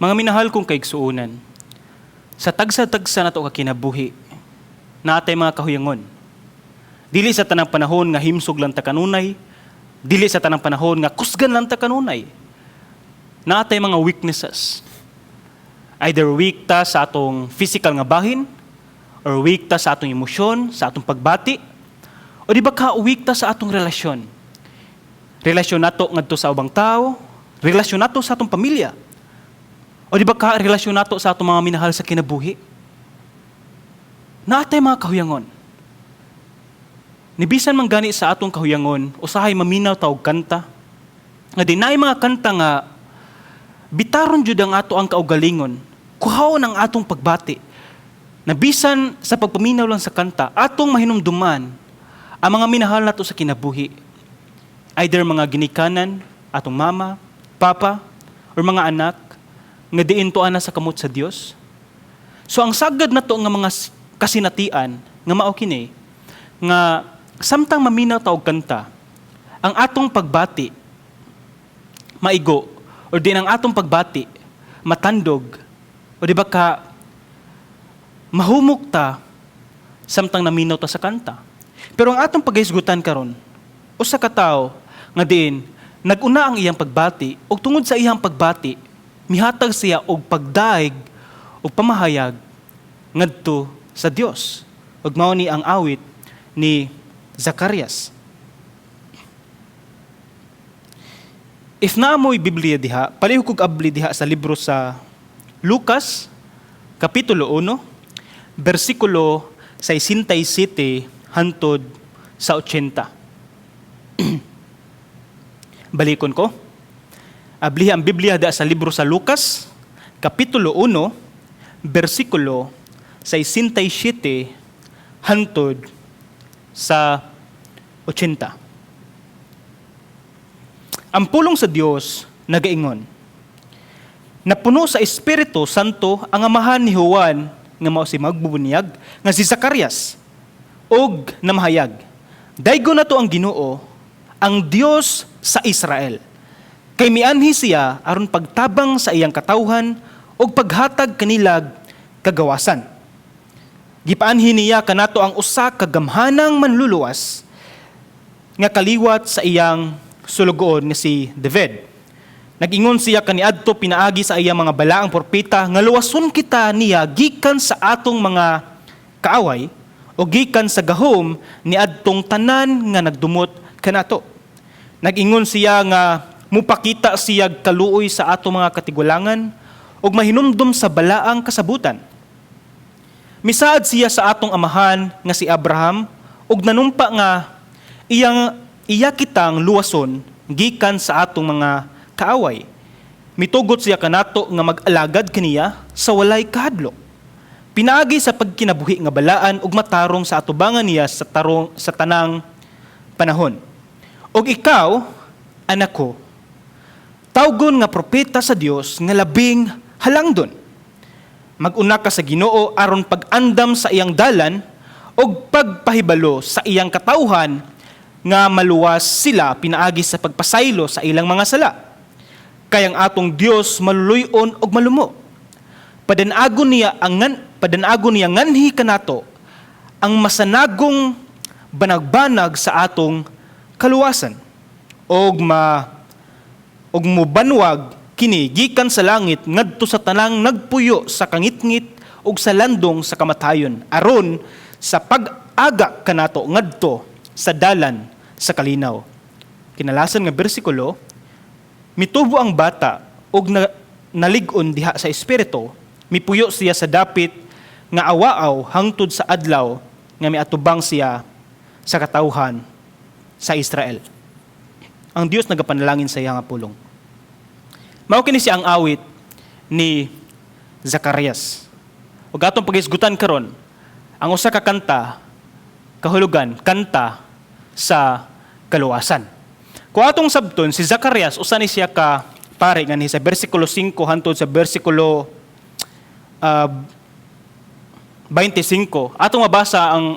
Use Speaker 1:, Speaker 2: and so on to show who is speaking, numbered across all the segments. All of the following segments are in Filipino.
Speaker 1: Mga minahal kong kaigsuunan, sa tagsa-tagsa nato ka kinabuhi, natay mga kahuyangon. Dili sa tanang panahon nga himsog lang ta kanunay, dili sa tanang panahon nga kusgan lang ta kanunay. Natay mga weaknesses. Either weak ta sa atong physical nga bahin, or weak ta sa atong emosyon, sa atong pagbati, o di ba ka weak ta sa atong relasyon. Relasyon nato ngadto sa ubang tao, relasyon nato sa atong pamilya, o di ba ka relasyon nato sa atong mga minahal sa kinabuhi. Naatay mga kahuyangon. Nibisan man gani sa atong kahuyangon, usahay maminaw ta og kanta. Nga di naay mga kanta nga bitaron jud ang ato ang kaugalingon, kuhaon ang atong pagbati. Nabisan sa pagpaminaw lang sa kanta, atong mahinumduman ang mga minahal nato sa kinabuhi. Either mga ginikanan, atong mama, papa, or mga anak, nga diin to ana sa kamot sa Dios. So ang sagad nato nga mga kasinatian, nga mao kini, nga samtang maminaw ta og kanta, ang atong pagbati, maigo, or din ang atong pagbati, matandog, o di ba ka, mahumok ta, samtang naminaw ta sa kanta. Pero ang atong paghisgutan karon, usa ka tawo nga diin naguna ang iyang pagbati ug tungod sa iyang pagbati mihatag siya og pagdaig ug pamahayag ngadto sa Dios. Ug mao ni ang awit ni Zacarias. If naamoy Biblia diha, palihog kog abli diha sa libro sa Lucas kapitulo 1 bersikulo 67 hantod sa 80. Balikon ko. Abli ang Biblia da sa libro sa Lucas, kapitulo 1, bersikulo 67 hantod sa 80. Ang pulong sa Dios nagaingon, napuno sa Espiritu Santo ang amahan ni Juan nga mao si magbubunyag nga si Zacarias og namahayag, daygo na to ang Ginoo, ang Dios sa Israel. Kay mianhi siya aron pagtabang sa iyang katawhan og paghatag kanilag kagawasan. Gipaanhi niya kanato ang usa ka gamhanang manluluwas nga kaliwat sa iyang sulugoon nga si David. Nag-ingon siya kaniadto pinaagi sa iyang mga balaang propeta nga luwason kita niya gikan sa atong mga kaaway o gikan sa gahom ni adtong tanan nga nagdumot kanato. Nag-ingon siya nga mupakita siya kaluoy sa atong mga katigulangan ug mahinumdum sa balaang kasabutan. Misaad siya sa atong amahan nga si Abraham ug nanumpa nga iya kitang luwason gikan sa atong mga kaaway. Mitugot siya kanato nga mag-alagad kaniya sa walay kahadlok. Pinaagi sa pagkinabuhi nga balaan ug matarong sa atubangan niya sa tanang panahon. Og ikaw, anak ko, tawgon nga propeta sa Dios nga labing halangdon. Mag-una ka sa Ginoo aron pag-andam sa iyang dalan og pagpahibalo sa iyang katawhan nga maluwas sila pinaagi sa pagpasaylo sa ilang mga sala. Kay ang atong Dios maluluyon og malumo. Padanagon niya nganhi kanato ang masanagong banag-banag sa atong kaluwasan og mobanwag kini gikan sa langit ngadto sa tanang nagpuyo sa kangitngit ug sa landong sa kamatayon aron sa pag-aga kanato ngadto sa dalan sa kalinaw. Kinalasan nga bersikulo, mitubo ang bata ug nalig-on diha sa espiritu, mipuyo siya sa dapit nga awaaw hangtod sa adlaw nga miatubang siya sa katawhan sa Israel. Ang Dios nagapanalangin sa iya nga pulong. Mao kini siya ang awit ni Zacarias. Ug atong paghisgutan karon, ang usa ka kanta kahulugan kanta sa kaluwasan. Kung atong sabton si Zacarias usa ni siya ka pare nga ni sa bersikulo 5 hangtod sa bersikulo 25. Atong mabasa ang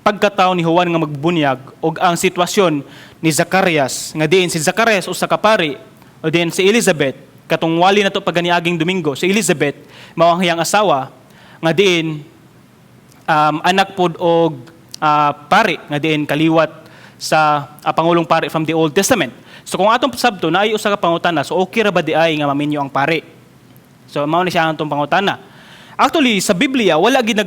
Speaker 1: pagkatao ni Juan nga magbunyag ug ang sitwasyon ni Zacarias nga diin si Zacarias usa ka pari o diin si Elizabeth katong wali na to paganiaging Domingo, si Elizabeth, mao ang iyang asawa, nga diin anak pod og pari, nga diin kaliwat sa Pangulong Pari from the Old Testament. So kung atong sabto, na ay usa ka pangutana, so okay ra ba di ay nga maminyo ang pari? So mao ni siya ang atong pangutana. Actually, sa Biblia, wala gid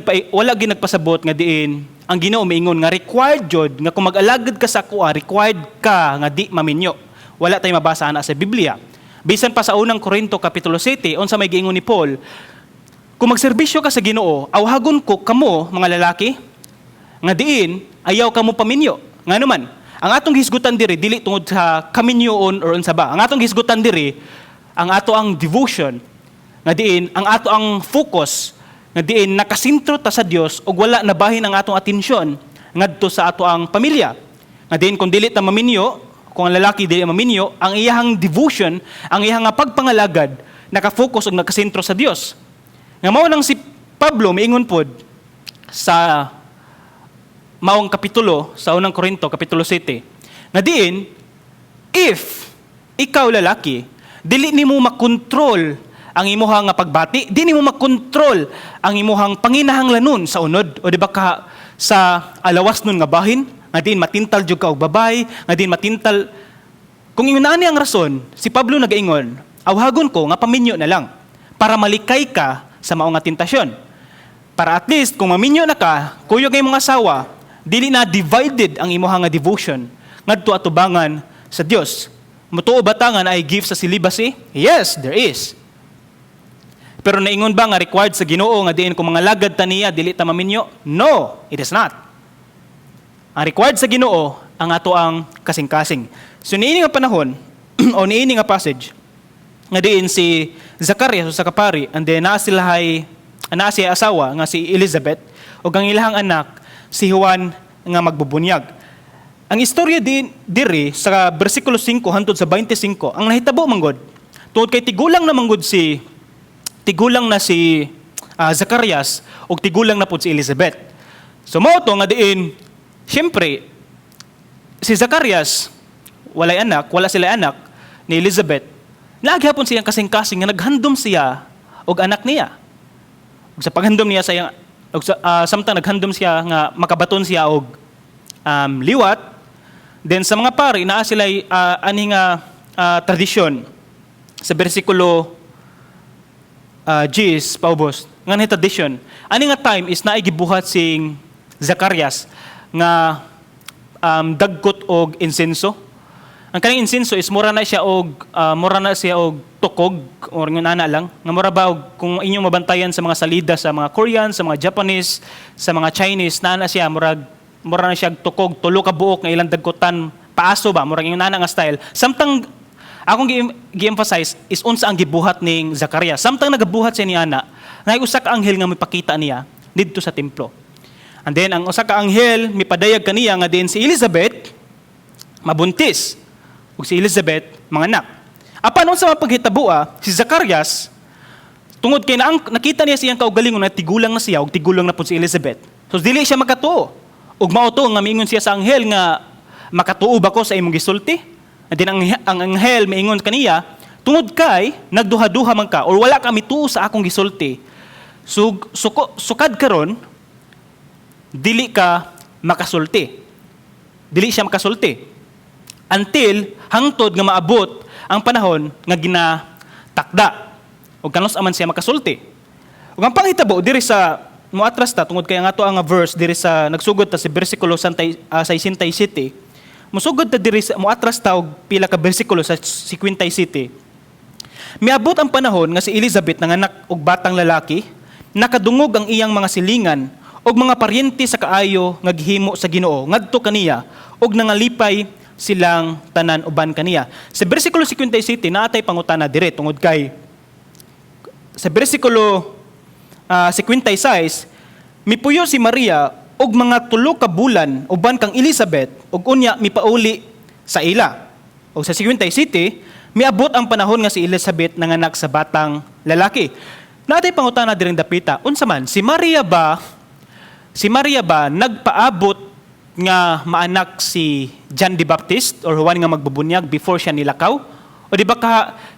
Speaker 1: nagpasabot nga diin ang Ginoo miingon nga required jud nga kung mag-alagad ka sa kuha, required ka nga di maminyo. Wala tay mabasa ana sa Biblia. Bisan pa sa unang Korinto kapitulo 7, unsa may giingon ni Paul, kung magserbisyo ka sa Ginoo, awhagon ko kamo mga lalaki nga diin ayaw kamo paminyo. Nga naman, ang atong hisgutan diri dili tungod sa kaminyoon or unsa ba. Ang atong hisgutan diri ang ato ang devotion nga diin ang ato ang focus nga diin nakasintro ta sa Dios ug wala nabahin ang atong atensyon ngadto sa ato ang pamilya. Nga diin kung dili ta maminyo, kung ang lalaki dili maminyo, ang iyang devotion, ang iyang pagpangalagad naka-focus ug nakasentro sa Dios. Nga mao nang si Pablo miingon pod sa maong kapitulo sa unang Korinto kapitulo 7 nga diin if ikaw lalaki dili nimo makontrol ang imuhang pagbati, di nimo makontrol ang imuhang panginahanglanon sa unod o di ba ka sa alawas nun nga bahin nga diin matintal jud ka og babay nga diin matintal kung inani ang rason si Pablo nagaingon awhagon ko nga paminyo na lang para malikay ka sa maong nga tentasyon para at least kung maminyo na ka kuyog kay mga asawa dili na divided ang imuhang devotion ngadto atubangan sa Dios. Mutuo batangan ay gift sa celibacy? Yes, there is. Pero naingon ba nga required sa Ginoo nga diin kung mga lagad ta niya dili ta maminyo? No, it is not. Ang required sa Ginoo ang ato ang kasing-kasing. So niini nga panahon o niini nga passage nga diin si Zacarias sa kapari and then naa siya asawa nga si Elizabeth ug ang ilahang anak si Juan nga magbubunyag. Ang istorya diri sa bersikulo 5 hangtod sa 25 ang nahitabo manggod tungod kay tigulang na si Zacarias ug tigulang na pud si Elizabeth. So mao to nga diin syempre si Zacarias wala sila anak ni Elizabeth. Naghapon siyang kasing-kasing nga naghandom siya og anak niya. Ug sa paghandom niya sa iyang samtang naghandom siya nga makabaton siya og liwat, then sa mga pari naa sila ani nga tradisyon sa bersikulo 10 paubos nga ni tradisyon ani nga time is naay gibuhat sing Zacarias nga dagkot og insenso. Ang kaning insenso is mura na siya og tukog or ngunana lang nga mura ba og kung inyong mabantayan sa mga salida sa mga Korean, sa mga Japanese, sa mga Chinese na siya mura na siya tukog tulo ka buok nga ilang dagkotan paaso ba mura yung nana nga style. Samtang akong gi-emphasize is unsa ang gibuhat ning Zacarias. Samtang nagabuhat siya ni ana, nga usa ka anghel nga mipakita niya didto sa templo. And then ang usa ka anghel mipadayag kaniya nga din si Elizabeth mabuntis ug si Elizabeth manganak. Apan unsa mapaghitabo si Zacarias tungod kay nakita niya siyang kaugalingon na tigulang na siya ug tigulang na pud si Elizabeth. So dili siya makatuo. Ug mao to nga miingon siya sa anghel nga makatuo ba ko sa imong gisulti? And then ang anghel miingon kaniya tungod kay nagduha-duha man ka or wala ka mituo sa akong gisulti. Sukad karon dili ka makasulti. Dili siya makasulti. Until hangtod nga maabot ang panahon nga ginatakda ug kanos aman siya makasulti. Ug ang panghitabo diri sa moatras ta tungod kay ang ato ang verse diri sa nagsugod ta sa bersikulo 67 musugod ta diri sa moatras ta og pila ka bersikulo sa 57. Miabot ang panahon nga si Elizabeth nanganak og batang lalaki, nakadungog ang iyang mga silingan og mga paryente sa kaayo nga gihimo sa Ginoo ngadto kaniya og nangalipay silang tanan uban kaniya. Sa bersikulo 57 naatay pangutana dire tungod kay sa bersikulo 56 mipuyo si Maria og mga 3 ka bulan uban kang Elizabeth ug unya mipauli sa ila. Og sa 57 miabot ang panahon nga si Elizabeth nanganak sa batang lalaki. Naatay pangutana direng dapita, unsa man si Maria ba nagpaabot nga maanak si John the Baptist or Juan nga magbubunyag before siya nilakaw? O di ba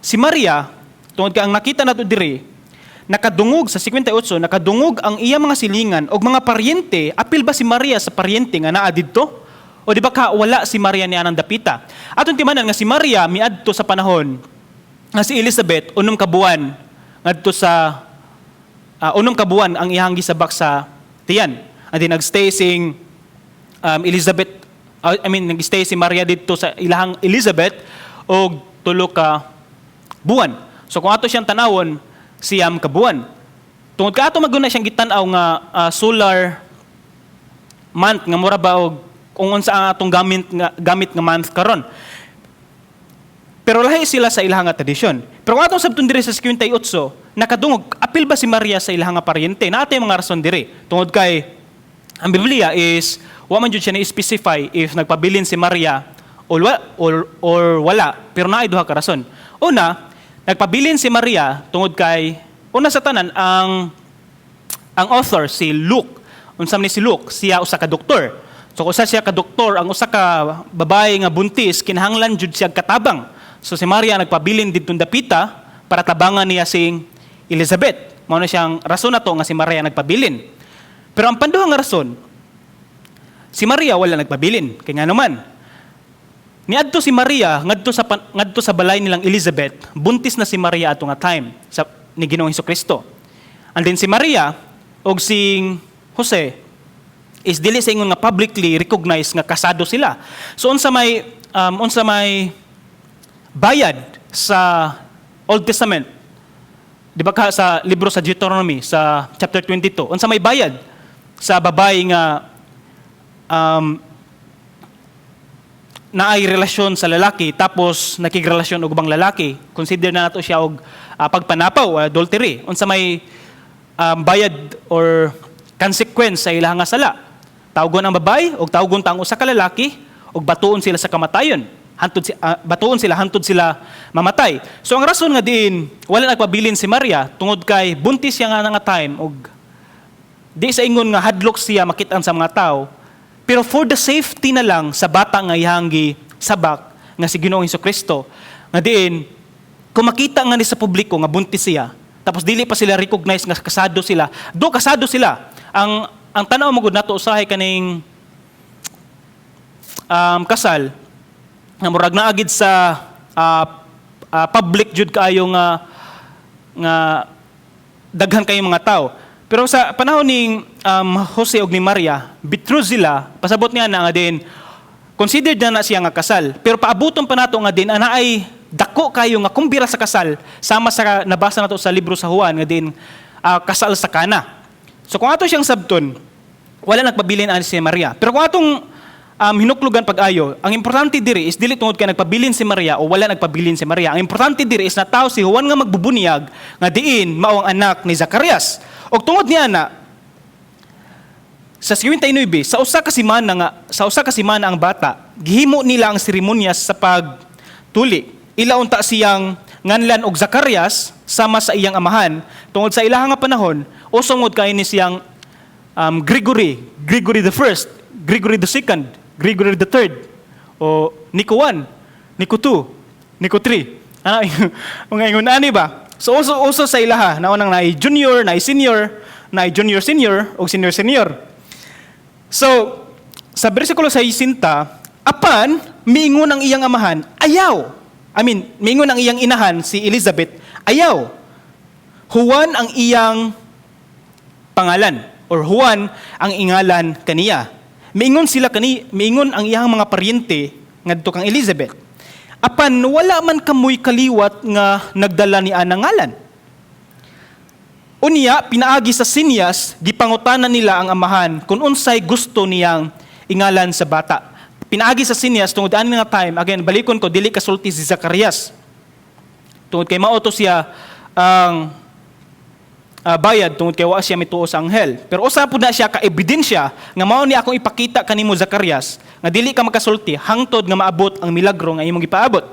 Speaker 1: si Maria Tungod kay ang nakita nato diri, nakadungog sa 58, nakadungog ang iya mga silingan og mga paryente. Apil ba si Maria sa paryente nga naa didto? O di ba ka wala si Maria ni anang dapita? Aton timanan nga si Maria miadto sa panahon nga si Elizabeth unom ka buwan ngadto sa unom ka buwan ang iyang gisabak sa tiyan. And then nagstay sing nagstay si Maria dito sa ilahang Elizabeth og tulo ka buwan. So kung ato siyang tanawon, siyam ka buwan. Tungod ka ato maguna siyang gitan-aw nga solar month nga mura ba og kung unsa ang atong gamit nga month karon. Pero lahi sila sa ilahang tradisyon. Pero kung atong sabton diri sa 58, nakadungog apil ba si Maria sa ilahang paryente? Naatay mga rason diri. Tungod kay ang Biblia is wa man jud siya na-specify if nagpabilin si Maria or wala, pero naay duha ka rason. Una, nagpabilin si Maria tungod kay una sa tanan ang author si Luke. Unsam ni si Luke, siya usa ka doktor. So usa siya ka doktor, ang usa ka babae nga buntis kinahanglan jud siya katabang. So si Maria nagpabilin didtong dapita para tabangan niya sing Elizabeth. Mao na siyang rason nato nga si Maria nagpabilin. Pero ang panduhang nga rason, si Maria wala nagpabilin. Kaya nga naman, niadto si Maria ngadto sa balay nilang Elizabeth, buntis na si Maria ato nga time ni Ginoong Hesukristo. And then si Maria og sing Jose is dili sa ingon nga publicly recognized nga kasado sila. So unsa may bayad sa Old Testament, di ba ka sa libro sa Deuteronomy sa chapter 22, unsa may bayad sa babae nga naay relasyon sa lalaki tapos nakigrelasyon og ubang lalaki, consider na nato siya og pagpanapaw, adultery. Unsa may bayad or consequence sa ilahang nga sala. Tawgon ang babae og tawgon ta ang usa ka lalaki og batuon sila sa kamatayon. Batuon sila hantod sila mamatay. So ang rason nga diin wala nagpabilin si Maria tungod kay buntis siya nga nga time og di sa ingon nga hadlok siya makit-an sa mga tao. Pero for the safety na lang sa bata nga ihanggi sabak nga si Ginoong Hesukristo nga diin kung makita nga ni sa publiko nga buntis siya tapos dili pa sila recognize nga kasado sila. Kasado sila. Ang tanaw mo gud nato usahay kaning kasal nga murag naagid sa public jud kaayo nga daghan kayo mga tao. Pero sa panahon ning Jose ug ni Maria, betrothed sila, pasabot niya na nga din considered na siya nga kasal. Pero paabuton pa nato nga din anaay dako kayo nga kumbira sa kasal sama sa nabasa nato sa libro sa Juan nga din kasal sa Kana. So kung ato siyang sabton, wala nagpabilin ani si Maria. Pero kung atong hinuklugan pag-ayo, ang importante diri is dili tungod kay nagpabilin si Maria o wala nagpabilin si Maria. Ang importante diri is natawo si Juan nga magbubunyag nga diin mao ang anak ni Zacarias. Og tungod niya na sa 59 sa usa ka semana ang bata, gihimo nila ang seremonyas sa pagtuli. Ila unta siyang nganlan og Zacarias sama sa iyang amahan tungod sa ilahang nga panahon usongod kay ni siyang Gregory the First, Gregory the Second, Gregory the Third, o Nico 1, Nico 2, Nico 3. Mga ingon ani ba? So uso sa ilaha, naunang naay junior, naay senior, naay junior-senior, o senior-senior. So, sa bersikulo 60, apan, miingon ang iyang amahan, ayaw. Miingon ang iyang inahan, si Elizabeth, ayaw. Juan ang iyang pangalan, or Juan ang ingalan kaniya. Miingon ang iyang mga paryente ngadto kang Elizabeth. Apan wala man kamoy kaliwat nga nagdala ni anang ngalan. Unya pinaagi sa sinyas gipangutanan nila ang amahan kung unsay gusto niyang ingalan sa bata. Pinaagi sa sinyas tungod ani nga time, again balikon ko dili kasulti si Zacarias. Tungod kay mao to siya ang bayad tungod kay wa siya mituo sa anghel. Pero usa pud na siya ka ebidensya nga mao ni akong ipakita kanimo Zacarias nga dili ka makasulti hangtod nga maabot ang milagro nga imong gipaabot.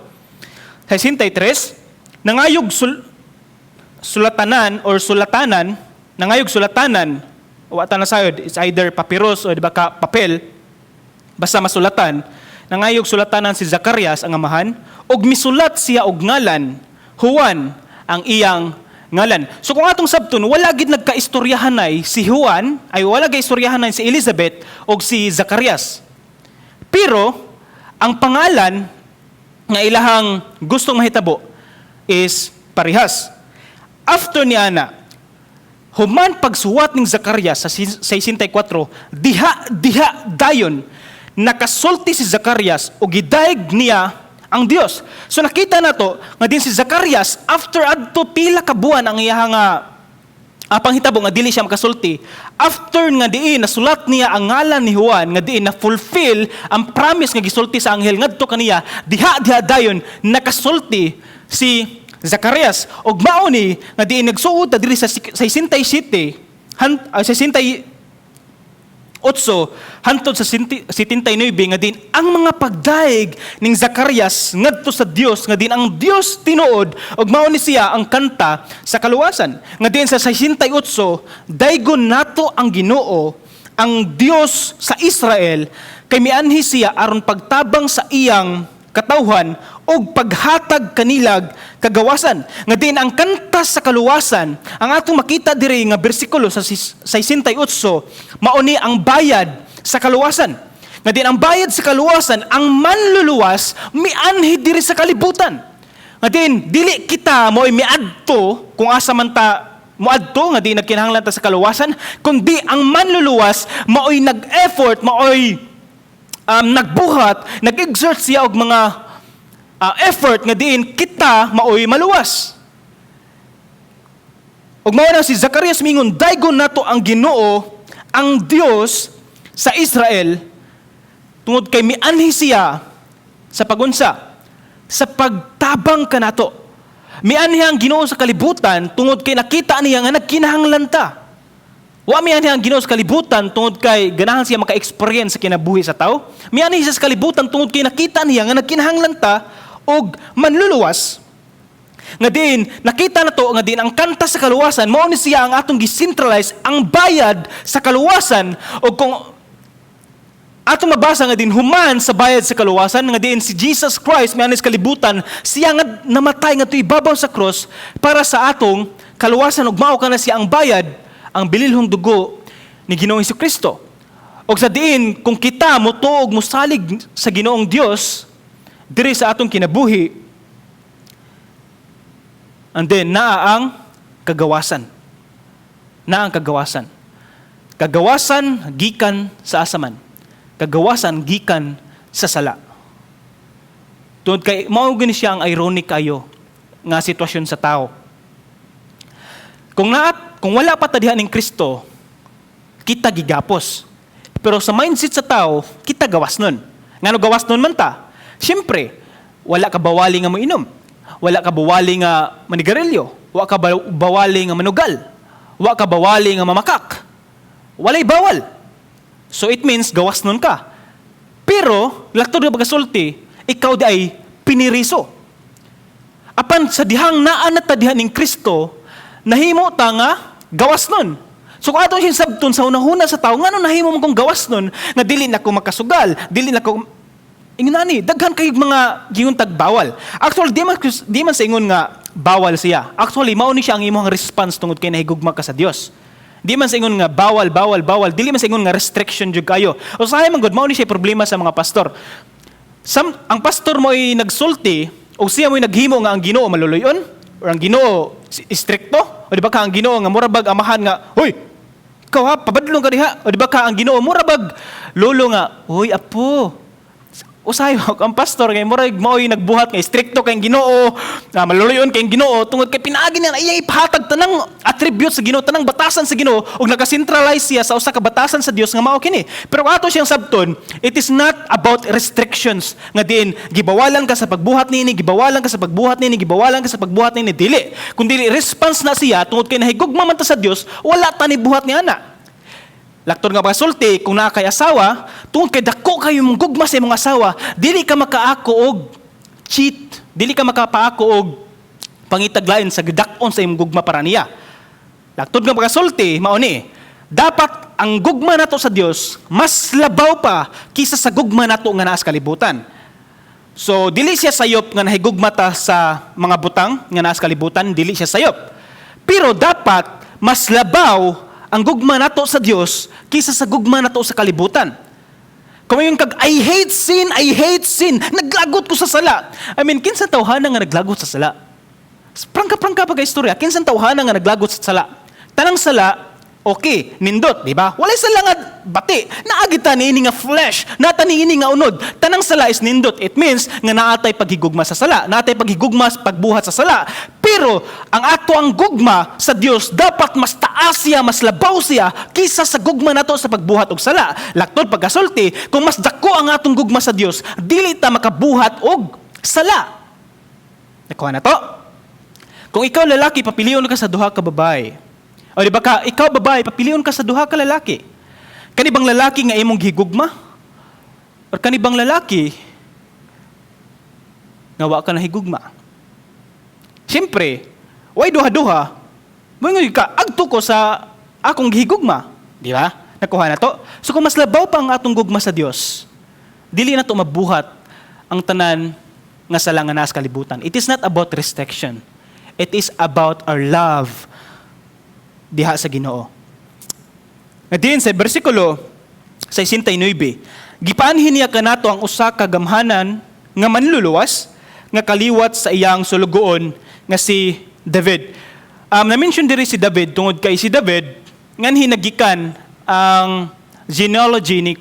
Speaker 1: 63 nangayog sulatanan wa ta na sayod, it's either papyrus o di ba ka papel basta masulatan. Nangayog sulatanan si Zacarias ang amahan og misulat siya og ngalan Juan ang iyang ngalan. So kung atong sabton, wala gid nagkaistoryahanay si Juan, ay wala gaistoryahanay si Elizabeth o si Zacarias. Pero, ang pangalan nga ilahang gustong mahitabo is parehas. After ni Ana, human pagsuwat ning Zacarias sa 64, diha dayon nakasulti si Zacarias o gidaig niya ang Dios. So nakita nato nga din si Zacarias after adto pila ka buwan ang iyang panghitabo nga dili siya makasulti. After nga diin nasulat niya ang ngalan ni Juan nga diin na fulfill ang promise nga gisulti sa anghel ngadto kaniya, diha dayon nakasulti si Zacarias. Og mao ni nga diin nagsuod ta diri sa 67 hantod sa 79 nga din ang mga pagdaig ning Zacarias ngadto sa Dios nga din ang Dios tinuod og mao ni siya ang kanta sa kaluwasan nga din sa 68 daygon nato ang Ginoo ang Dios sa Israel kay mianhi siya aron pagtabang sa iyang katawhan og paghatag kanilag kagawasan. Nga din ang kanta sa kaluwasan, ang atong makita diri nga bersikulo sa 68, mao ni ang bayad sa kaluwasan. Nga din ang bayad sa kaluwasan, ang manluluwas mianhi diri sa kalibutan. Nga din dili kita mo'y miadto kung asa man ta moadto nga di nagkinahanglan ta sa kaluwasan, kundi ang manluluwas mao'y nag-effort, mao'y nagbuhat, nag-exert siya og mga effort nga diin kita maoy maluwas. Og mao na si Zacarias mingon, daygon nato ang Ginoo, ang Dios sa Israel, tungod kay mianhi siya sa pagunsa, sa pagtabang kanato. Mianhi ang Ginoo sa kalibutan, tungod kay nakita niya nga nagkinahanglan ta. Wa mianhi ang Ginoo sa kalibutan tungod kay ganahan siya maka-experience sa kinabuhi sa tao. Mianhi siya sa kalibutan tungod kay nakita niya nga nagkinahanglan ta og manluluwas. Nga din nakita na to nga din ang kanta sa kaluwasan mao ni siya ang atong gi-centralize ang bayad sa kaluwasan. Og kung atong mabasa nga din human sa bayad sa kaluwasan nga din si Jesus Christ mianhi sa kalibutan siya nga namatay nga ibabaw sa cross para sa atong kaluwasan ug mao kana siya ang bayad, ang bililhong dugo ni Ginoong Hesukristo. Og sa diin kung kita motuog mosalig sa Ginoong Dios diri sa atong kinabuhi, and then naa ang kagawasan. Naa ang kagawasan. Kagawasan gikan sa asaman. Kagawasan gikan sa sala. Tungod kay mao gani siya ang ironic kayo nga sitwasyon sa tao. Kung wala pa ta diha ning Kristo, kita gigapos. Pero sa mindset sa tao, kita gawas nun. Ngano gawas nun man ta? Siyempre, wala ka bawali nga moinom. Wala ka bawali nga manigarilyo. Wala ka bawali nga manugal. Wala ka bawali nga mamakak. Walay bawal. So it means gawas nun ka. Pero, laktod nga pagkasulti, ikaw di ay piniriso. Apan sa dihang naan at tadihan ng Kristo, nahimo ta nga gawas nun. So kung ato siyang sabton sa unahuna sa tao, nga nahimo mo kong gawas nun, nga dili na ko makasugal, dili na ko ingon daghan kay mga giuntag bawal. Actually, di man sa ingon nga bawal siya. Actually, mao ni siya ang imong response tungod kay nahigugma ka sa Dios. Di man sa ingon nga bawal, dili man sa ingon nga restriction jud kayo. O sa man gud mao ni siya problema sa mga pastor. Ang pastor mo ay nagsulti o siya mo ay naghimo nga ang Ginoo maluluyon or ang Ginoo istrikto o di ba ka ang Ginoo nga murabag amahan nga, hoy, ikaw ha, pabadlong ka diha. O di ba ka ang Ginoo murabag lolo nga, hoy apo, usahay ang pastor kay murag mao'y nagbuhat kay stricto kay Ginoo, maluluyon kay Ginoo tungod kay pinaagi niya iyang ipahatag tanang attributes sa Ginoo, tanang batasan sa Ginoo ug naka-centralize siya sa usa ka batasan sa Dios nga mao kini. Pero ato siyang sabton, it is not about restrictions nga diin gibawalan ka sa pagbuhat nini, gibawalan ka sa pagbuhat nini, gibawalan ka sa pagbuhat nini, dili. Kun dili response na siya tungod kay nahigugma man ta sa Dios, wala ta ni buhat ni ana. Lakton nga pasulti, kung naa kay asawa, tungod kay dako kayo mong gugma sa imong asawa, dili ka makaako og cheat, dili ka makapaako og pangitaglain sa gidakon sa imong gugma para niya. Lakton nga pasulti, mao ni, dapat ang gugma nato sa Dios mas labaw pa kisa sa gugma nato nga naa sa kalibutan. So dili siya sayop nga nahigugma ta sa mga butang nga naa sa kalibutan, dili siya sayop. Pero dapat mas labaw ang gugma nato sa Dios kaysa sa gugma nato sa kalibutan. Kung yung kag I hate sin, naglagot ko sa sala. I mean, kinsa tawhana nga naglagot sa sala? Prangka pag istorya, kinsa tawhana nga naglagot sa sala? Tanang sala, okay, nindot, di ba? Walay sala nga bati. Naagita niini nga flesh, nata niini nga unod. Tanang sala is nindot. It means nga naatay paghigugma sa sala, naatay paghigugma sa pagbuhat sa sala. Pero ang ato ang gugma sa Dios dapat mas taas siya, mas labaw siya kisa sa gugma nato sa pagbuhat og sala. Laktod pagkasulti, kung mas dako ang atong gugma sa Dios, dili ta makabuhat og sala. Nakuha na to? Kung ikaw lalaki, papilion ka sa duha ka babae. O di ba ka, ikaw babae, papilion ka sa duha ka lalaki. Kanibang lalaki nga imong gihigugma? O kanibang lalaki nga wa ka na higugma? Siyempre, way duha-duha, moingon ka, agto ko sa akong gihigugma. Di ba? Nakuha na to? So kung mas labaw pa ang atong gugma sa Dios, dili na to mabuhat ang tanan nga sala nga naa sa kalibutan. It is not about restriction. It is about our love diha sa Ginoo. Nga din sa bersikulo 69, gipaanhin niya kanato ang usa ka gamhanan nga manluluwas nga kaliwat sa iyang sulugoon nga si David. Na-mention diri si David tungod kay si David nganhi nagikan ang genealogy ni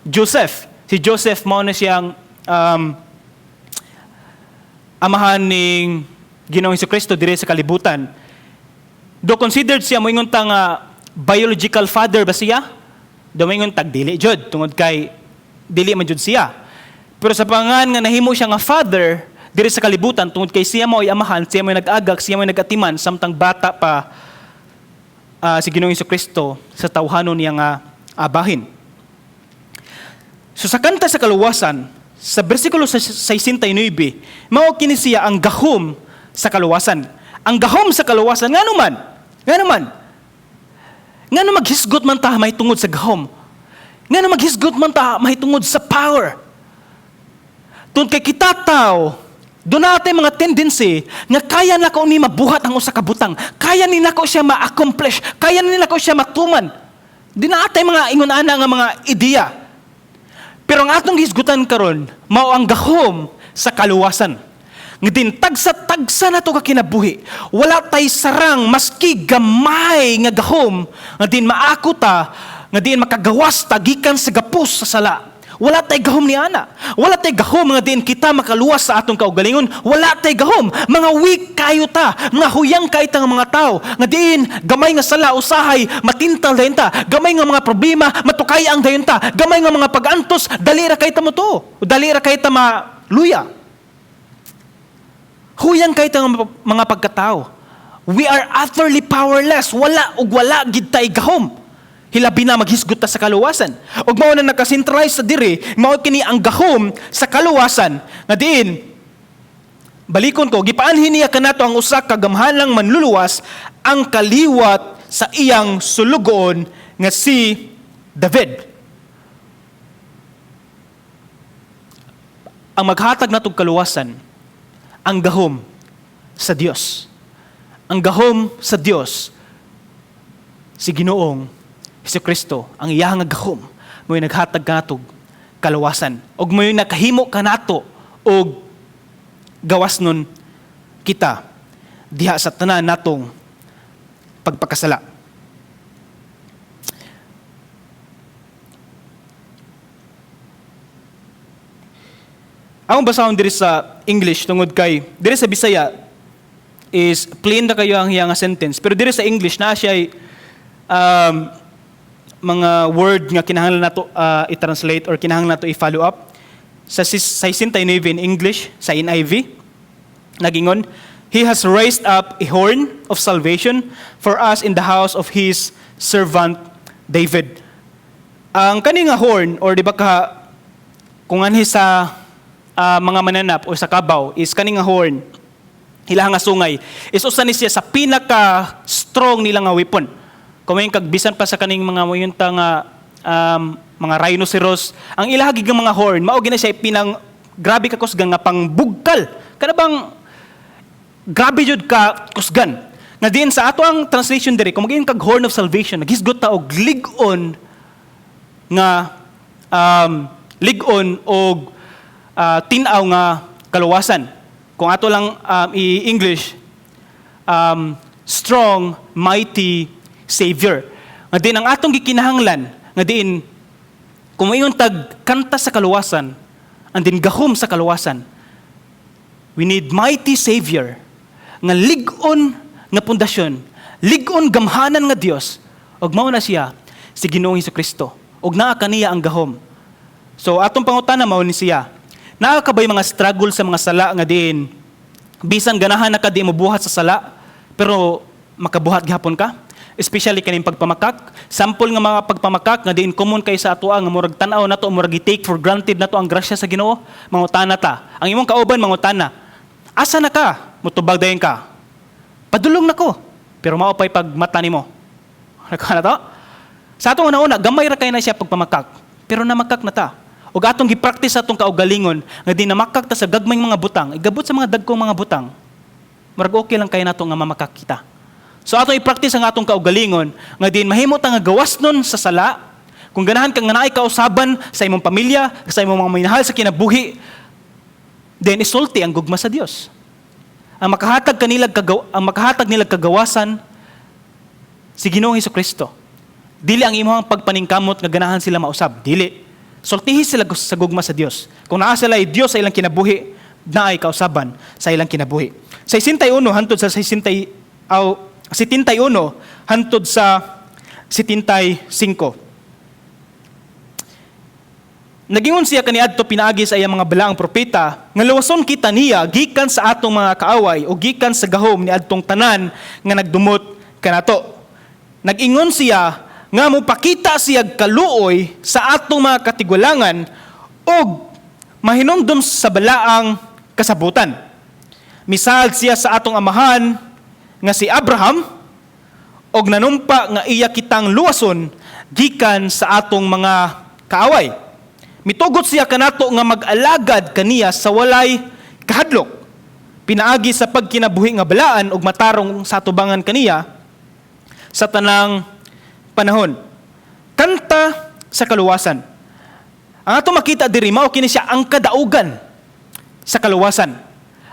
Speaker 1: Joseph. Si Joseph mao na siyang amahan ning Ginoong Hesukristo dire sa kalibutan. Do considered siya moingon ta nga biological father ba siya? Do moingon tag dili jud tungod kay dili man jud siya. Pero sa pangan nga nahimo siya nga father dire sa kalibutan tungod kay siya mao ay amahan, siya mao nag-agak, siya mao nagatiman samtang bata pa si Ginoong Hesukristo sa tawhanon niya nga abahin. So sa kanta sa kaluwasan, sa bersikulo 69, mao kini siya ang gahom sa kaluwasan. Ang gahom sa kaluwasan, nga naman, nga na maghisgot man ta mahitungod sa gahom. Nga na maghisgot man ta mahitungod sa power. Tungod kay kita tao, doon natin mga tendency nga kaya na ko ni mabuhat ang usa ka butang. Kaya ni nako siya ma-accomplish. Kaya ni nako siya matuman. Di na atay mga ingon-ana nga mga ideya. Pero ang atong hisgutan karon mao ang gahom sa kaluwasan. Nga din tagsa na to ka kinabuhi. Wala tay sarang maski gamay nga gahom nga din maako ta nga din makagawas ta gikan sa gapos sa sala. Wala tay gahom ni ana. Wala tay gahom nga din kita makaluwas sa atong kaugalingon. Wala tay gahom. Mga weak kayo ta. Mga huyang kayo ta nga mga tao. Nga din gamay nga sala usahay matintal dayon ta. Gamay nga mga problema matukay ang dayon ta. Gamay nga mga pag-antos dali ra kay ta mo to. Dali ra kay ta maluya. Huyang kayo mga pagkatao. We are utterly powerless. Wala gid tay gahom. Hilabi na maghisgot ta sa kaluwasan. Ug mao na nakasentralize sa diri, mao kini ang gahom sa kaluwasan. Nga diin balikon ko, gipaanhin niya kanato ang usa ka gamhanang manluluwas ang kaliwat sa iyang sulugoon nga si David. Ang maghatag natong kaluwasan ang gahom sa Dios. Ang gahom sa Dios, si Ginoong Hesukristo, ang iyang gahom, mo'y naghatag natog kaluwasan. Og mo'y nakahimo kanato og gawas nun kita diha sa tanan natong pagpakasala. Ang basahon diri sa English tungod kay diri sa Bisaya is plain na kayo ang iyang sentence, pero diri sa English na siya mga word nga kinahanglan nato i-translate or kinahanglan nato i-follow up. Sa 69 in English, sa NIV, nagingon, He has raised up a horn of salvation for us in the house of His servant David. Ang kani nga horn, or di ba ka, kung anhi sa mga mananap o sa kabaw, is kani nga horn, hilang nga sungay, is usa ni siya sa pinaka-strong nila nga weapon. Kung may kagbisan pa sa kaning mga mayunta nga mga rhinoceros, ang ilahagig ng mga horn, mao gina siya pinang grabe ka kusgan nga pang bugkal. Kana bang grabe jud ka kusgan. Nga diin sa ato ang translation diri, kung maging kag horn of salvation, naghisgot ta og lig-on nga lig-on og tinaw nga kaluwasan. Kung ato lang i-English, strong, mighty Savior. Nga din ang atong gikinahanglan, nga din, kung mayon tag kanta sa kaluwasan, and din gahom sa kaluwasan, we need mighty Savior, nga lig-on nga pundasyon, lig-on gamhanan nga Dios, og mao na siya, si Ginoong Hesukristo, og naa kaniya ang gahom. So atong pangutana mao ni siya, naa ka ba'y mga struggle sa mga sala nga din, bisan ganahan na ka di mo buhat sa sala, pero makabuhat gihapon ka? Especially kaning pagpamakak, sample nga mga pagpamakak nga diin common kay sa ato nga murag tan-aw nato, murag i-take for granted nato ang grasya sa Ginoo, mangutana ta. Ang imong kauban mangutana, asa na ka? Mutubag dayon ka. Padulong nako. Pero mao pay pag mata nimo. Nako na to? Sa atong una gamay ra kay na siya pagpamakak. Pero namakak na ta. Ug atong gi-practice atong kaugalingon nga di namakak ta sa gagmayng mga butang, igabot sa mga dagkong mga butang. Murag okay lang kay nato nga mamakak kita. So ato i-practice ang atong kaugalingon nga din mahimo ta nga gawas nun sa sala. Kung ganahan kang nga naay kausaban sa imong pamilya, sa imong mga minahal sa kinabuhi, then isulti ang gugma sa Dios. Ang makahatag nilag kagawasan si Ginoong Hesukristo. Dili ang imong pagpaningkamot nga ganahan sila mausab, dili. Sultihi sila sa gugma sa Dios. Kung naa sila ay Dios sa ilang kinabuhi, naay kausaban sa ilang kinabuhi. Sa 61 hantod sa 71 hantod sa 75. Nagingon siya kaniadto pinaagi sa iyang mga balaang propeta nga luwason kita niya gikan sa atong mga kaaway o gikan sa gahom ni adtong tanan nga nagdumot kanato. Nagingon siya nga mopakita siya kaluoy sa atong mga katigulangan og mahinumdum sa balaang kasabutan. Misal siya sa atong amahan nga si Abraham, og nanumpa nga iya kitang luwason gikan sa atong mga kaaway. Mitugot siya kanato nga mag-alagad kaniya sa walay kahadlok. Pinaagi sa pagkinabuhi nga balaan og matarong sa atubangan kaniya sa tanang panahon. Kanta sa kaluwasan. Ang atong makita diri mao kini siya ang kadaugan sa kaluwasan.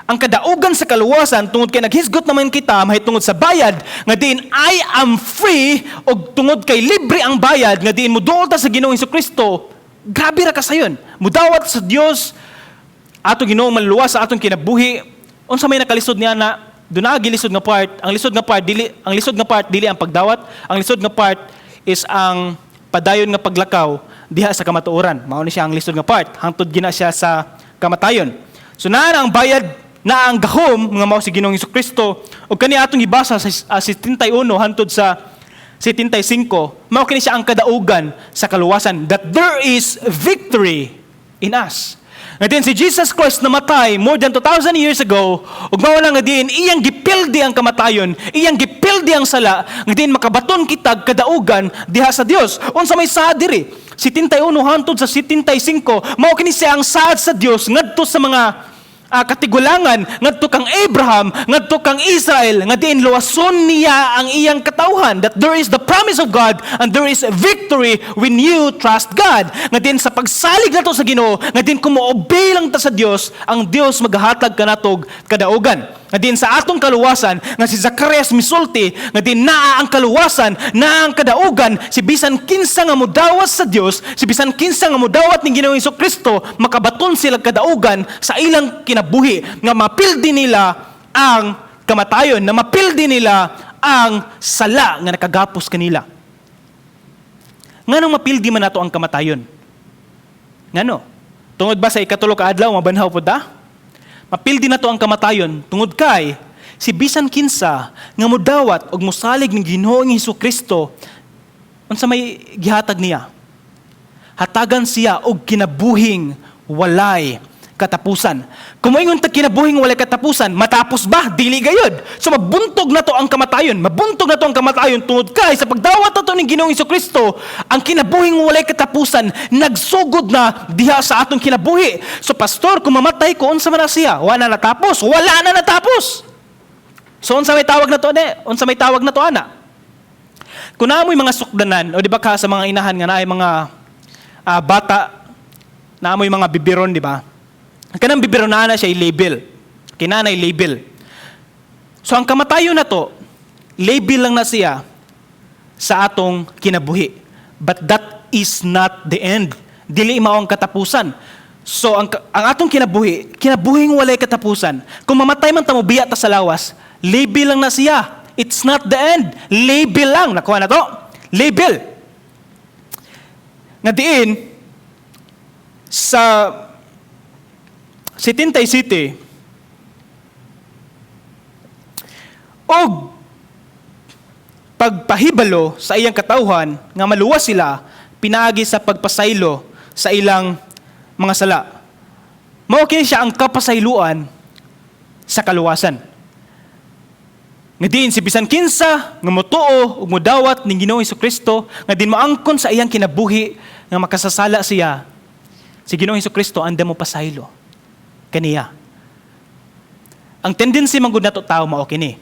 Speaker 1: Ang kadaugan sa kaluwasan tungod kay naghisgot naman kita mahitungod sa bayad nga diin I am free og tungod kay libre ang bayad nga diin moduol ta sa Ginoong Hesukristo. Grabe ra kasayon. Mudawat sa Dios ato Ginoo manluwas sa atong kinabuhi. Unsa may nakalisod niya na duna gilisod nga part, ang lisod nga part dili ang pagdawat, ang lisod nga part is ang padayon nga paglakaw diha sa kamatuoran. Mao ni siya ang lisod nga part, hangtod gina siya sa kamatayon. So naa ang bayad na ang gahom nga mao si Ginoong Hesukristo ug kani atong ibasa sa 71 hantod sa 75 mao kini siya ang kadaugan sa kaluwasan that there is victory in us. Nga din si Jesus Christ namatay more than 2,000 years ago ug mao na nga din iyang gipildi ang kamatayon, iyang gipildi ang sala, nga din makabaton kitag kadaugan diha sa Dios. Unsa may saad diri? 71 hantod sa 75 mao kini siya ang saad sa Dios ngadto sa mga katigulangan ngadto kang Abraham, ngadto kang Israel, nga diin luwason niya ang iyang katawhan, that there is the promise of God and there is victory when you trust God. Nga diin sa pagsalig nato sa Ginoo, nga diin kung mo-obey lang ta sa Dios, ang Dios maghatag kanatog kadaugan. Nga diin sa atong kaluwasan nga si Zacarias misulti, nga diin naa ang kaluwasan, naa ang kadaugan, si bisan kinsa nga modawas sa Dios, si bisan kinsa nga modawat ni Ginoong Hesukristo, makabaton sila kadaugan sa ilang kinabuhi, nga mapildi nila ang kamatayon, na mapildi nila ang sala nga nakagapos kanila. Nganong mapildi man nato ang kamatayon? Ngano? Tungod ba sa ikatulo ka adlaw mabanhaw pud ta? Mapildi nato ang kamatayon tungod kay si bisan kinsa nga modawat og mosalig ning Ginoong Hesukristo unsa may gihatag niya. Hatagan siya og kinabuhing walay katapusan. Kung moingon ta kinabuhi nga walay katapusan, matapos ba? Dili gayud. So mabuntog na to ang kamatayon. Mabuntog na to ang kamatayon tungod kay sa pagdawat nato ning Ginoong Hesukristo, ang kinabuhi nga walay katapusan nagsugod na diha sa atong kinabuhi. So pastor, kung mamatay ko unsa man na siya? Wala na natapos. Wala na natapos. So unsa may tawag na to ani? Unsa may tawag na to ana? Kung naamoy mga sukdanan o di ba ka sa mga inahan nga naay mga bata naamoy mga bibiron, di ba? Kanang bibiron na siya i-label. Kinanay label. So ang kamatayon na to, label lang na siya sa atong kinabuhi. But that is not the end. Dili mao ang katapusan. So ang atong kinabuhing walay katapusan. Kung mamatay man ta mo biya ta sa lawas, label lang na siya. It's not the end. Label lang. Nakuha na to? Label. Nga diin, sa 77, og pagpahibalo sa iyang katawhan nga maluwas sila pinaagi sa pagpasaylo sa ilang mga sala. Mao kini siya ang kapasayloan sa kaluwasan. Nga diin si bisan kinsa nga motuo ug modawat ning Ginoong Hesukristo nga din moangkon sa iyang kinabuhi nga makasasala siya, si Ginoong Hesukristo anda mo pasaylo kaniya. Ang tendency man gud nato tao mao kini.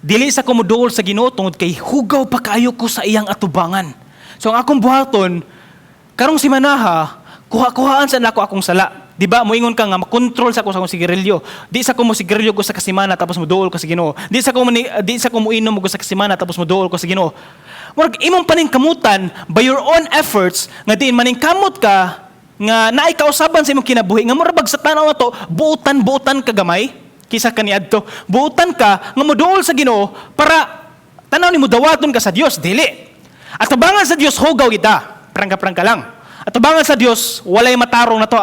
Speaker 1: Dili sa kumuduol sa Ginoo tungod kay hugaw pa kaayo ko sa iyang atubangan. So ang akong buhaton karong si manaha, kuha-kuhaan sa nako akong sala. Di ba? Moingon ka nga makontrol sa akong sigarilyo. Di sa ko mo sigarilyo ko sa kasimana tapos moduol ko sa Ginoo. Di sa ko mo inom ko sa kasimana tapos moduol ko sa Ginoo. Murag imong paningkamutan by your own efforts nga diin maningkamot ka nga naay kausaban sa imong kinabuhi nga murag sa tanaw ato buutan ka gamay kisa kaniadto. Buutan ka nga moduol sa Ginoo para tanaw nimo dawaton ka sa Dios, dili. At tabangan sa Dios hugaw kita. Prangka lang. At tabangan sa Dios walay matarong na to.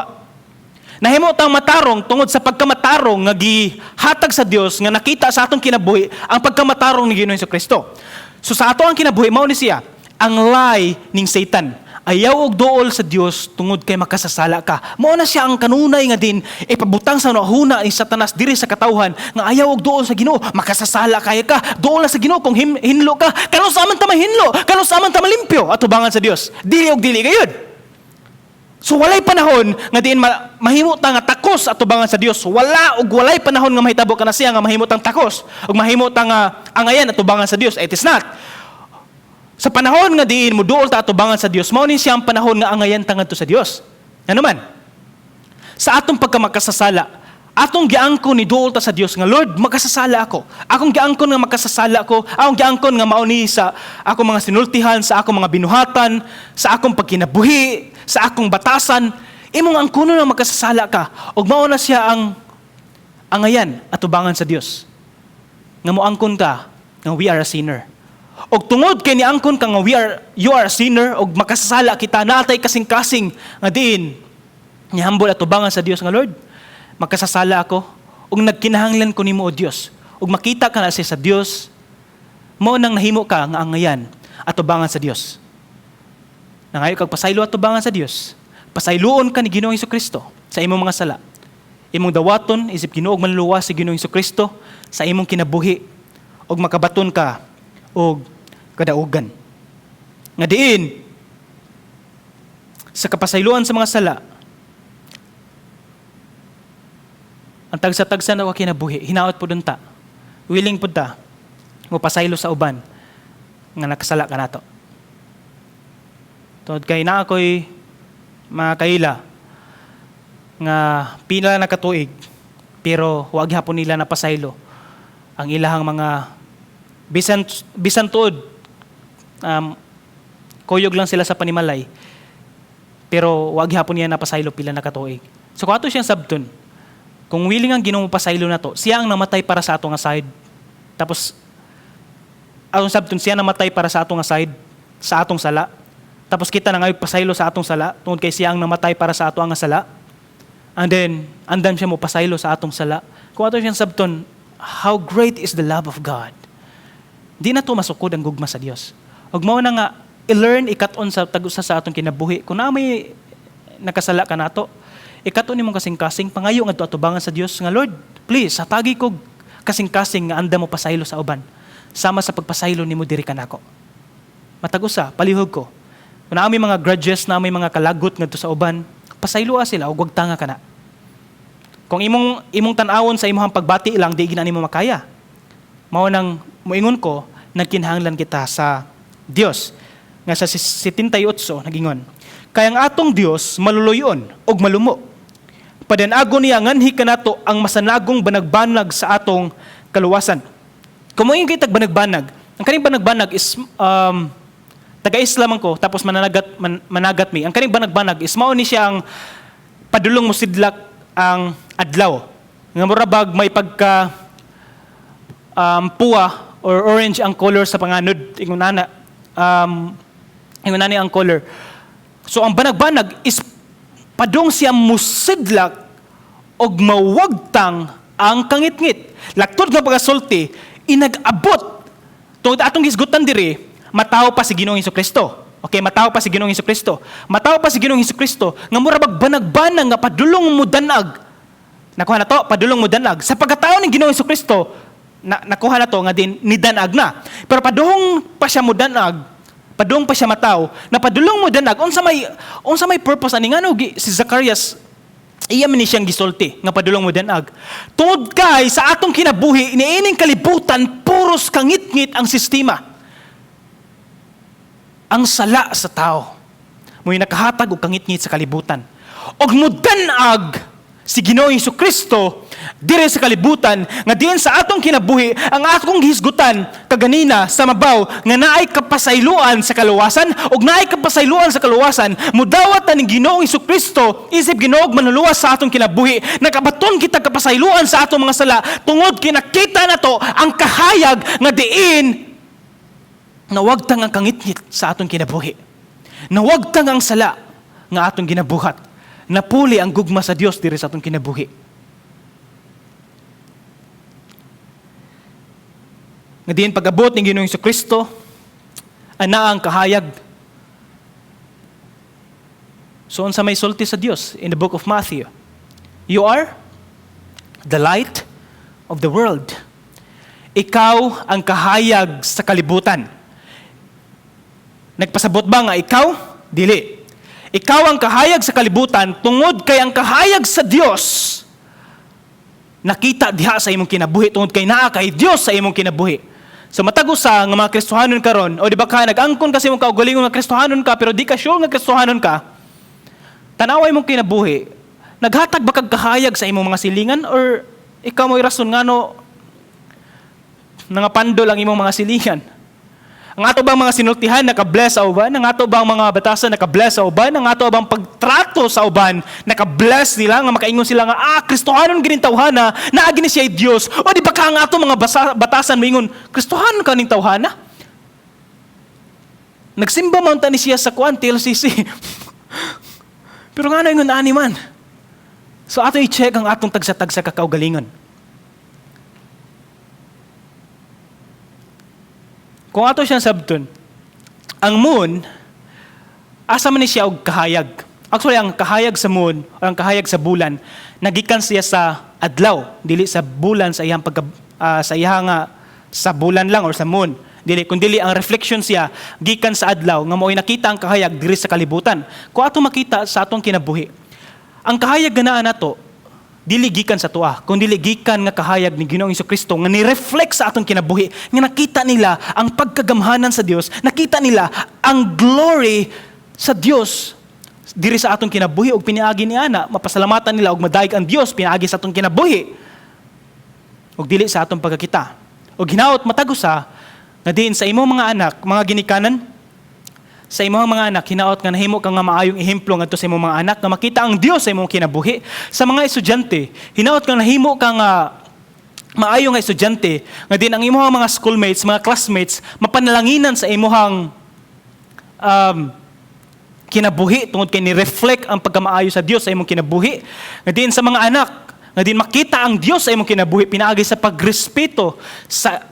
Speaker 1: Nahimo tang matarong tungod sa pagkamatarong nga gihatag sa Dios nga nakita sa atong kinabuhi ang pagkamatarong ni Ginoong Hesukristo. So sa ato ang kinabuhi mao ni siya ang lie ning Satan. Ayaw og duol sa Dios tungod kay makasasala ka. Mao na siya ang kanunay nga din ipabutang sa huna ni Satanas diri sa katawhan nga ayaw og duol sa Ginoo, makasasala kay ka. Duol na sa Ginoo kung hinlo ka. Kano sa man ta mahinlo, kano sa man ta malimpyo atubangan sa Dios. Dili og dili gayud. So walay panahon nga diin mahimo ta nga takos atubangan sa Dios. Walay panahon nga mahitabo ka na siya nga mahimo tang takos ug mahimo ta nga angayan atubangan sa Dios. It is not. Sa panahon nga diin mo duol ta atubangan sa Dios, mao ni siya ang panahon nga angayan ta ngadto sa Dios. Ano man? Sa atong pagkamakasasala, atong giangkon ni duol ta sa Dios nga Lord, makasasala ako. Akong giangkon nga makasasala ako. Akong giangkon nga mao ni sa akong mga sinultihan, sa akong mga binuhatan, sa akong pagkinabuhi, sa akong batasan. Imong angkonon nga makasasala ka. Ug mao na siya ang angayan atubangan sa Dios. Nga moangkon ka nga we are a sinner. Og tungod kay niangkon ka nga you are a sinner og makasasala kita natay kasing-kasing nga diin nihambol atubangan sa Dios nga Lord, makasasala ako ug nagkinahanglan ko nimo o Dios ug makita ka na sa Dios, mao nang nahimo ka nga angayan atubangan sa Dios. Nangayo kag pasaylo atubangan sa Dios. Pasayloon ka ni Ginoong Hesukristo sa imong mga sala. Imong dawaton isip Ginoo og manluwas si Ginoong Hesukristo sa imong kinabuhi og makabaton ka og kadaugan. Nga diin sa kapasayloan sa mga sala, ang tagsa-tagsa na kinabuhi, hinaot po dun ta. Willing po ta, mo pasaylo sa uban, nga nakasala ka nato. Tungod kay na ako'y mga kaila, nga pila na katuig, pero huwag hapon nila napasaylo ang ilahang mga bisan tuod, kuyog lang sila sa panimalay, pero wag hapon niya napasaylo pila na katuig. So kung ato siyang sabton, kung willing ang Ginoo pasaylo na to, siya ang namatay para sa ato nga side. Tapos, atong sabton, siya namatay para sa ato nga side, sa atong sala. Tapos kita na ngayon pasaylo sa atong sala, tungod kay siya ang namatay para sa ato nga sala. And then, andan siya mo pasaylo sa atong sala. Kung ato siyang sabton, how great is the love of God. Di na to masukod ang gugma sa Dios. Ug mao na nga i-learn ikat-on sa tagusa sa atong kinabuhi. Kung na may nakasala ka nato, ikato nimong kasing-kasing pangayo ngadto atubangan sa Dios nga Lord, please hatagi ko kasing-kasing nga anda mo pasaylo sa uban. Sama sa pagpasaylo nimo diri kanako. Matag usa, palihog ko. Kung naami mga grudges na may mga kalagot ngadto sa uban, pasayloa sila ug wag tanga kana. Kung imong tan-awon sa imong pagbati lang di gina nimo makaya. Mao nang moingon ko nagkinahanglan kita sa Dios. Nga sa 78 nagingon, kaya ang atong Dios maluluyon og malumo. Padanago niya nganhi kanato ang masanagong banagbanag sa atong kaluwasan. Kung mo kitag banagbanag, ang kaning banagbanag is taga-Islam ko tapos managat mi. Ang kaning banagbanag is mao ni siya ang padulong mo sidlak ang adlaw. Nga murabag may pagka puwa or orange ang color sa panganod ingon nana ang color. So ang banag-banag is padung siya musidlak og mawagtang ang kangit-ngit. Laktod nga pagasulti inag-abot tungod atong gisgutan diri mataw pa si Ginoong Hesukristo. Okay, mataw pa si Ginoong Hesukristo. Mataw pa si Ginoong Hesukristo nga murabag banag-banag nga padulong mo danag. Nakuha na to, padulong mo danag. Sa pagkatao ni Ginoong Hesukristo, nakuha na to nga din ni danag na. Pero padung pa siya mo danag, padung pa siya mataw, na padulong mo danag, unsa may purpose ani ngano si Zacarias iya man ni siyang gisulti nga padulong mo danag. Tungod kay sa atong kinabuhi iniining kalibutan puros kangit-ngit ang sistema. Ang sala sa tao mo'y nakahatag og kangit-ngit sa kalibutan. Og mudanag si Ginoong Hesukristo dire sa kalibutan nga diin sa atong kinabuhi ang atong gihisgutan kaganina sa mabaw nga naay kapasayloan sa kaluwasan ug naay kapasayloan sa kaluwasan mudawat ni Ginoong Hesukristo isip Ginoog manuluwas sa atong kinabuhi nakabaton kita kapasayloan sa atong mga sala tungod kinakita nato ang kahayag nga diin nawagtang ang kangit-ngit sa atong kinabuhi nawagtang ang sala nga atong ginabuhat napuli ang gugma sa Dios diri sa atong kinabuhi. Nga diin pag-abot ni Ginoong Hesukristo, ana ang kahayag. So unsa may sulti sa Dios in the book of Matthew? You are the light of the world. Ikaw ang kahayag sa kalibutan. Nagpasabot ba nga ikaw? Dili. Ikaw ang kahayag sa kalibutan tungod kay ang kahayag sa Dios nakita diha sa imong kinabuhi tungod kay naa kay Dios sa imong kinabuhi. So matag-usa nga mga Kristohanon karon o di ba ka nag-angkon kasi imong kaugalingon nga Kristohanon ka pero di ka sure nga Kristohanon ka. Tanaway imong kinabuhi. Naghatag ba kag kahayag sa imong mga silingan or ikaw mo'y rason ngano nangapando lang imong mga silingan? Ang ato bang mga sinultihan naka-bless sa uban? Ang ato bang mga batasan naka-bless sa uban? Ang ato bang pagtrato sa uban naka-bless nila nga makaingon sila nga Kristohanon gining tawhana naa gini siya Dios. O di ba ka ang ato mga batasan moingon Kristohanon ka ning tawhana? Nagsimba man ta ni siya sa kuan TLCC. Pero ngano ingon ani man. So ato i-check ang atong tagsa-tagsa ka kaugalingon. Kung ato siyang sabton, ang moon, asa man ni siya og kahayag. Actually, ang kahayag sa moon, o ang kahayag sa bulan, nagikan siya sa adlaw, dili sa bulan sa iyang sa iyang sa bulan lang or sa moon. Dili kundi ang reflection siya gikan sa adlaw nga mo'y nakita ang kahayag diri sa kalibutan. Kung ato makita sa atong kinabuhi, ang kahayag ganaan nato dili gikan sa tuwa, kundi dili gikan nga kahayag ni Ginoong Hesukristo nga ni-reflect sa atong kinabuhi, nga nakita nila ang pagkagamhanan sa Dios, nakita nila ang glory sa Dios diri sa atong kinabuhi ug piniagi ni ana, mapasalamatan nila ug madaig ang Dios pinaagi sa atong kinabuhi ug dili sa atong pagkakita. Ug hinaot matag-usa nga diin sa imong mga anak, mga ginikanan, sa imong mga anak, hinaot nga nahimo ka nga maayong ehemplo ngadto sa imong mga anak nga makita ang Dios sa imong kinabuhi. Sa mga estudyante, hinaot nga nahimo ka nga maayo nga estudyante nga din ang imong mga schoolmates, mga classmates mapanalanginan sa imong kinabuhi tungod kay ni-reflect ang pagkamaayo sa Dios sa imong kinabuhi. Nga din sa mga anak, nga din makita ang Dios sa imong kinabuhi pinaagi sa pagrespeto sa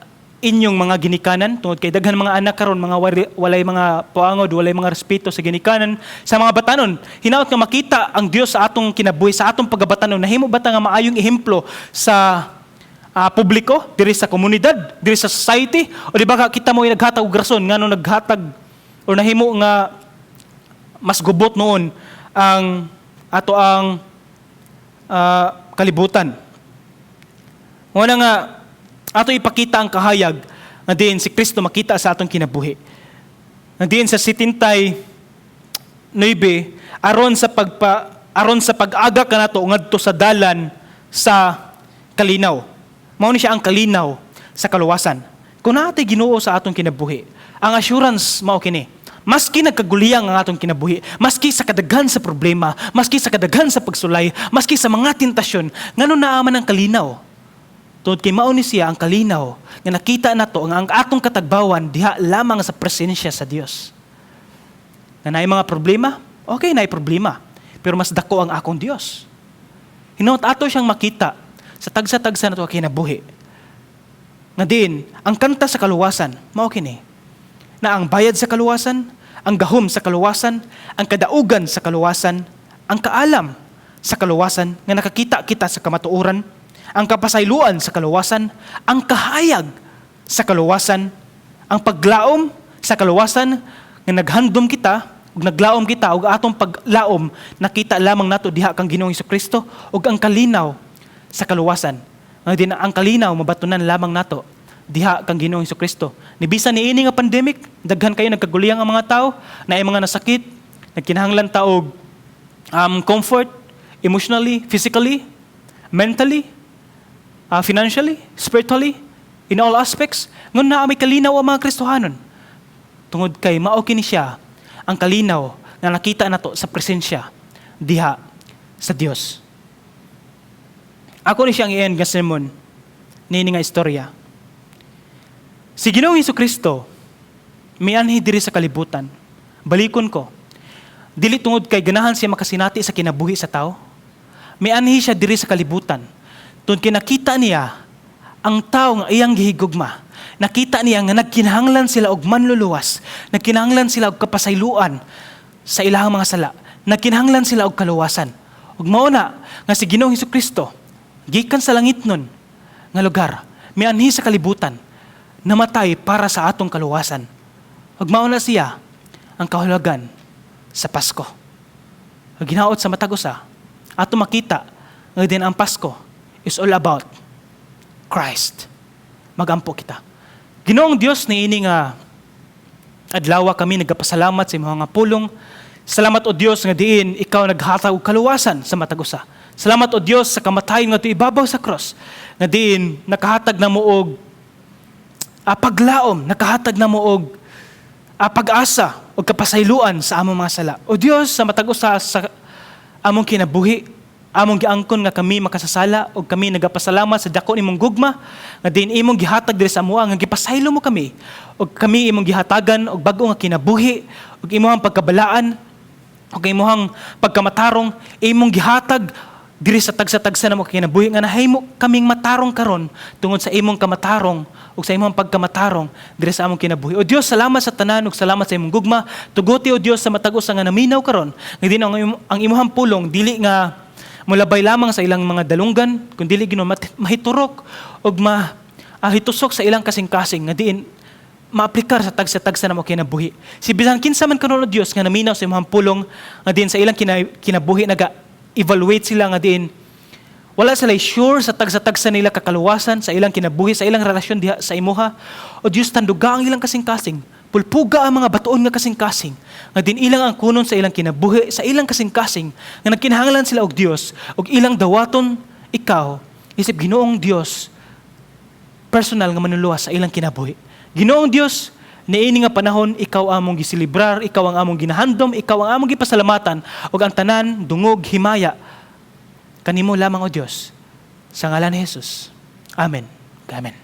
Speaker 1: inyong mga ginikanan tungod kay daghan mga anak karon mga walay mga puangod, walay mga respeto sa ginikanan sa mga batanon. Hinaot nga makita ang Dios sa atong kinabuhi, sa atong paggabatanon, nahimo bata nga maayong ehemplo sa publiko, diri sa komunidad, diri sa society, o di ba kita mo naghatag og rason ngano naghatag o nahimo nga mas gubot noon ang ato ang kalibutan. Muna nga ato ipakita ang kahayag na diin si Kristo makita sa atong kinabuhi. Na diin sa 79 aron sa pag-aga kanato ngadto sa dalan sa kalinaw. Mao ni siya ang kalinaw sa kaluwasan. Kung naatay Ginoo sa atong kinabuhi, ang assurance mao kini. Maski nagkaguliyang ang atong kinabuhi, maski sa kadaghan sa problema, maski sa kadaghan sa pagsulay, maski sa mga tentasyon, ngano naaman ang kalinaw. Tungod kay mao ni siya ang kalinaw nga nakita nato nga ang atong katagbawan diha lamang sa presensya sa Dios. Nga naay mga problema, okay naay problema, pero mas dako ang akong Dios. Hinaut ato siyang makita sa tagsa-tagsa nato kinabuhi. Nga din, ang kanta sa kaluwasan, mao kini, na ang bayad sa kaluwasan, ang gahom sa kaluwasan, ang kadaugan sa kaluwasan, ang kaalam sa kaluwasan nga nakakita kita sa kamatuoran, ang kapasayloan sa kaluwasan, ang kahayag sa kaluwasan, ang paglaom sa kaluwasan nga naghandom kita ug naglaom kita ug atong paglaom nakita lamang nato diha kang Ginoong Hesukristo ug ang kalinaw sa kaluwasan. Ang kalinaw mabatunan lamang nato diha kang Ginoong Hesukristo. Ni bisan niini nga pandemic, daghan kayo nagkaguliyang ang mga tao, naay mga nasakit, nagkinahanglan ta og comfort emotionally, physically, mentally, financially, spiritually, in all aspects. Ngun na may kalinaw ang mga Kristohanon. Tungod kay mao kini siya ang kalinaw nga nakita nato sa presensya diha sa Dios. Ako ni siyang i-end nga sermon niini nga istorya. Si Ginoong Hesukristo mianhi diri sa kalibutan. Balikon ko. Dili tungod kay ganahan siya makasinati sa kinabuhi sa tao. Mianhi siya diri sa kalibutan. Tungod kay nakita niya ang tao nga iyang gihigugma. Nakita niya nga nagkinahanglan sila og manluluwas. Nagkinahanglan sila og kapasayloan sa ilahang mga sala. Nagkinahanglan sila og kaluwasan. Ug mao na nga si Ginoong Hesukristo gikan sa langit nun nga lugar, mianhi sa kalibutan, namatay para sa atong kaluwasan. Ug mao na siya ang kahulugan sa Pasko. Ug ginaot sa matag usa, ato makita nga din ang Pasko is all about Christ. Magampo kita. Ginoong Dios niini nga adlaw kami nagapasalamat sa imong nga pulong. Salamat o Dios nga diin ikaw naghatag og kaluwasan sa matag usa. Salamat o Dios sa kamatayon nga ibabaw sa cross. Nga diin nakahatag na mo og paglaom, nakahatag na mo og pag-asa o kapasayloan sa among mga sala. O Dios, sa matag usa sa among kinabuhi, among giangkon nga kami makasasala o kami nagapasalamat sa dako nimong gugma nga diin imong gihatag diri sa amoa nga gipasaylo mo kami o kami imong gihatagan og bag-o nga kinabuhi og imong pagkabalaan og imong pagkamatarong imong gihatag diri sa tagsa-tagsa na mo kinabuhi nga nahimo kaming matarong karon tungod sa imong kamatarong ug sa imong pagkamatarong diri sa among kinabuhi. O Dios, salamat sa tanan ug salamat sa imong gugma. Tuguti o Dios sa matag usa nga naminaw karon nga din ang imong pulong dili nga mulabay lamang sa ilang mga dalunggan, kundi Ginoo mahiturok ug hitusok sa ilang kasing-kasing nga diin maaplikar sa tagsa-tagsa na mo kinabuhi. Si bisan kinsa man karon o Dios nga naminaw sa imong pulong nga diin sa ilang kinabuhi naga-evaluate sila nga diin wala sila sure sa tagsa-tagsa nila kakaluwasan sa ilang kinabuhi, sa ilang relasyon diha sa imuha. O Dios, tanduga ang ilang kasing-kasing. Pulpuga ang mga batuon nga kasing-kasing. Nga din ilang ang kunon sa ilang kinabuhi, sa ilang kasing-kasing. Nga nagkinahanglan sila og Dios. Og ilang dawaton ikaw, isip Ginoong Dios, personal nga manuluwas sa ilang kinabuhi. Ginoong Dios, niini nga panahon, ikaw among gisilibrar, ikaw ang among ginahandom, ikaw ang among gipasalamatan, og ang tanan, dungog, himaya, kanimo lamang o Dios. Sa ngalan ni Jesus. Amen. Amen.